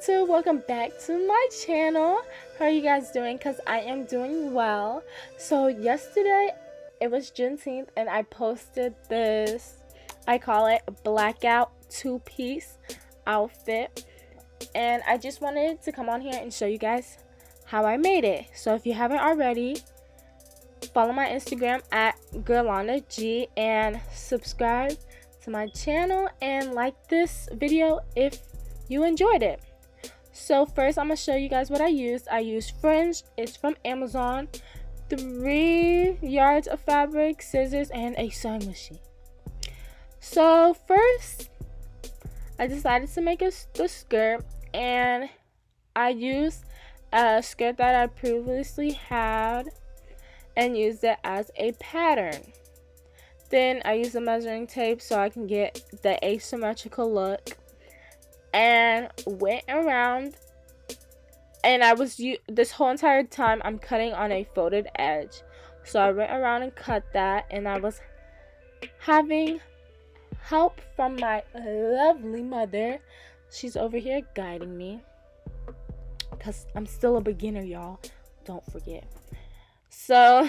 YouTube, welcome back to my channel. How are you guys doing? Because I am doing well. So yesterday it was Juneteenth and I posted this, I call it blackout two-piece outfit, and I just wanted to come on here and show you guys how I made it. So if you haven't already, follow my Instagram at Guerlanda G and subscribe to my channel and like this video if you enjoyed it. So first I'm gonna show you guys what I used. I used fringe, it's from Amazon, 3 yards of fabric, scissors, and a sewing machine. So first I decided to make the skirt, and I used a skirt that I previously had and used it as a pattern. Then I used a measuring tape so I can get the asymmetrical look, and went around, and I was this whole entire time I'm cutting on a folded edge. So I went around and cut that, and I was having help from my lovely mother. She's over here guiding me because I'm still a beginner, y'all, don't forget. So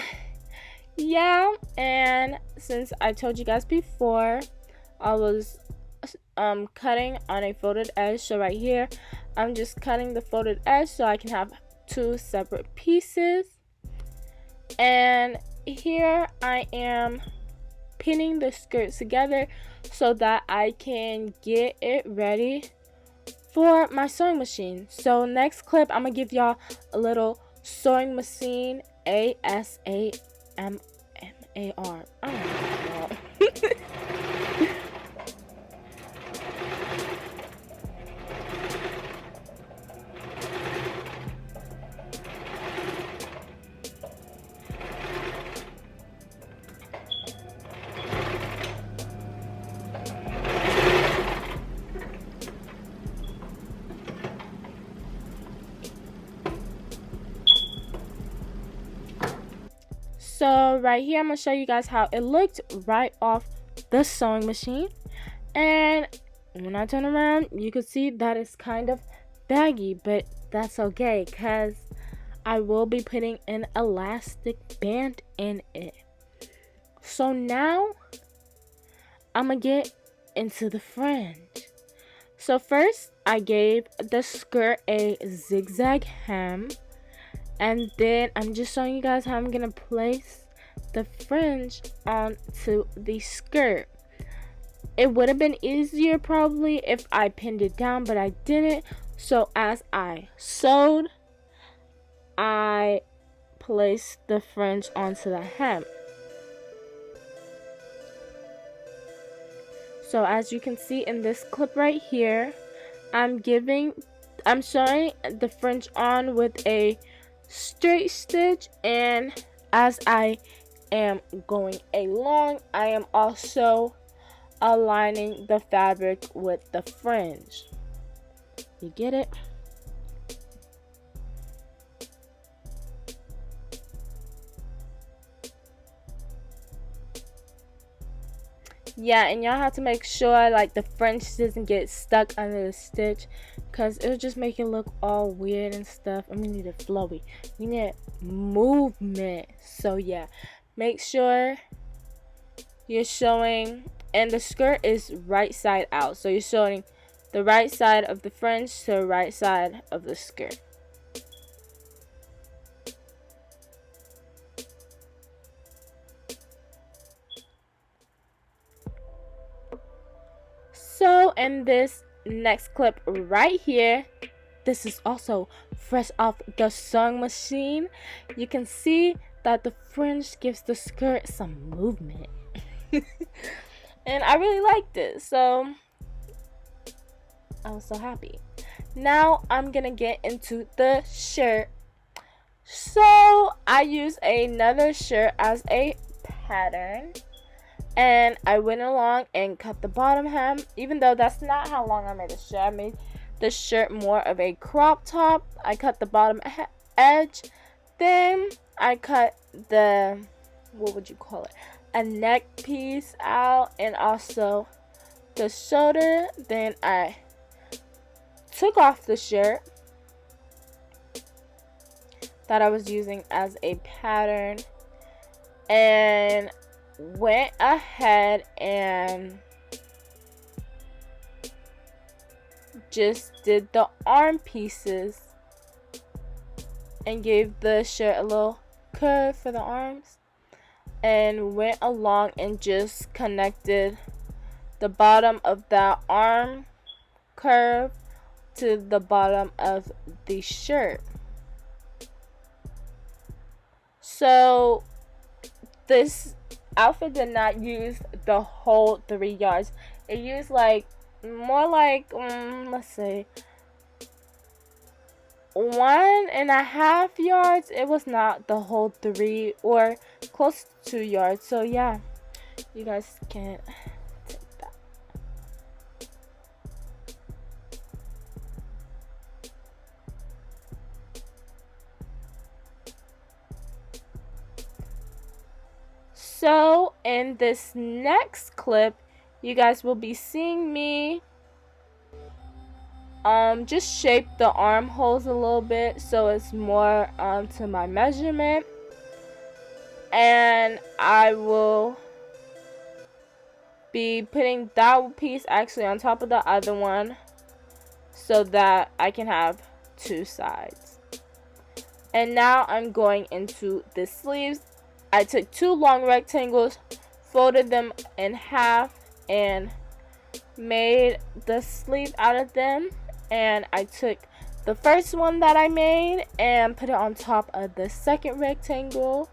yeah, and since I told you guys before, I was cutting on a folded edge. So right here I'm just cutting the folded edge so I can have 2 separate pieces, and here I am pinning the skirt together so that I can get it ready for my sewing machine. So next clip I'm gonna give y'all a little sewing machine ASMR. I don't know. So right here I'm going to show you guys how it looked right off the sewing machine, and when I turn around you can see that it's kind of baggy, but that's okay because I will be putting an elastic band in it. So now I'm going to get into the fringe. So first I gave the skirt a zigzag hem, and then I'm just showing you guys how I'm gonna place the fringe onto the skirt. It would have been easier probably if I pinned it down, but I didn't. So as I sewed, I placed the fringe onto the hem. So as you can see in this clip right here, I'm sewing the fringe on with a straight stitch, and as I am going along I am also aligning the fabric with the fringe. You get it? Yeah, and y'all have to make sure like the fringe doesn't get stuck under the stitch, because it'll just make it look all weird and stuff, and we need it flowy, we need movement. So yeah, make sure you're showing, and the skirt is right side out, so you're showing the right side of the fringe to the right side of the skirt. So in this next clip right here, this is also fresh off the sewing machine. You can see that the fringe gives the skirt some movement. And I really liked it, so I was so happy. Now I'm gonna get into the shirt. So I used another shirt as a pattern, and I went along and cut the bottom hem, even though that's not how long I made the shirt. I made the shirt more of a crop top. I cut the bottom edge, then I cut the, what would you call it, a neck piece out, and also the shoulder. Then I took off the shirt that I was using as a pattern and went ahead and just did the arm pieces and gave the shirt a little curve for the arms, and went along and just connected the bottom of that arm curve to the bottom of the shirt. So this outfit did not use the whole 3 yards. It used like more like let's say 1.5 yards. It was not the whole 3 or close to 2 yards. So yeah, you guys can take that. So in this next clip, you guys will be seeing me just shape the armholes a little bit so it's more to my measurement, and I will be putting that piece actually on top of the other one so that I can have 2 sides. And now I'm going into the sleeves. I took 2 long rectangles, folded them in half, and made the sleeve out of them. And I took the first one that I made and put it on top of the second rectangle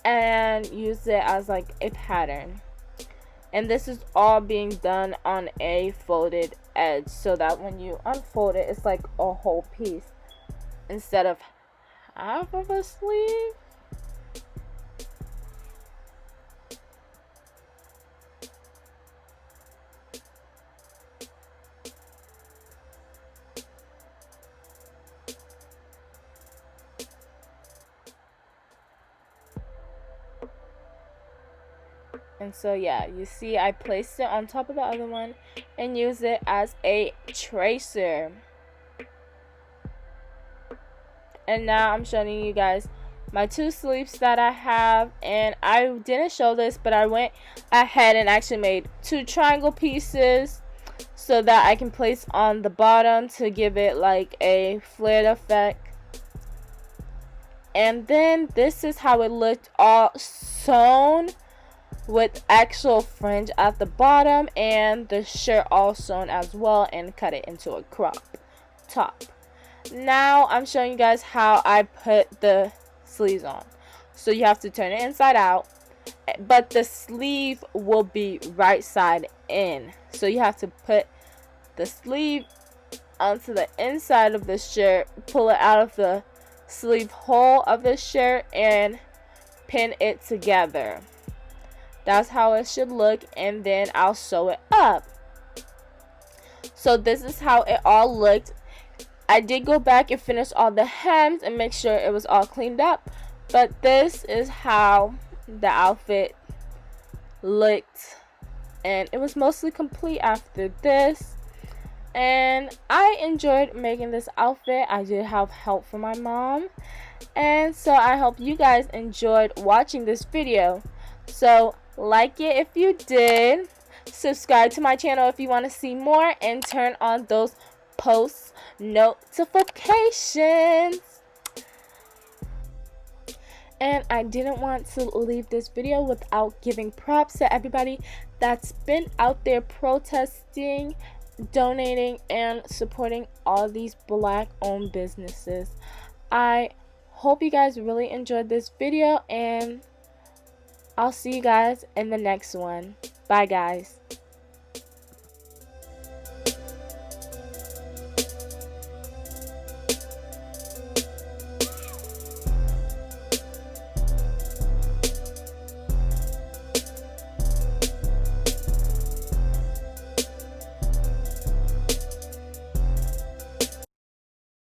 and used it as like a pattern. And this is all being done on a folded edge so that when you unfold it, it's like a whole piece instead of half of a sleeve. And so yeah, you see I placed it on top of the other one and used it as a tracer. And now I'm showing you guys my 2 sleeves that I have, and I didn't show this, but I went ahead and actually made 2 triangle pieces so that I can place on the bottom to give it like a flared effect. And then this is how it looked, all sewn with actual fringe at the bottom, and the shirt all sewn as well, and cut it into a crop top. Now I'm showing you guys how I put the sleeves on. So you have to turn it inside out, but the sleeve will be right side in. So you have to put the sleeve onto the inside of the shirt, pull it out of the sleeve hole of the shirt, and pin it together. That's how it should look, and then I'll sew it up. So this is how it all looked. I did go back and finish all the hems and make sure it was all cleaned up, but this is how the outfit looked, and it was mostly complete after this. And I enjoyed making this outfit. I did have help from my mom, and so I hope you guys enjoyed watching this video. So like it if you did, subscribe to my channel if you want to see more, and turn on those post notifications. And I didn't want to leave this video without giving props to everybody that's been out there protesting, donating, and supporting all these Black owned businesses. I hope you guys really enjoyed this video, and I'll see you guys in the next one. Bye guys.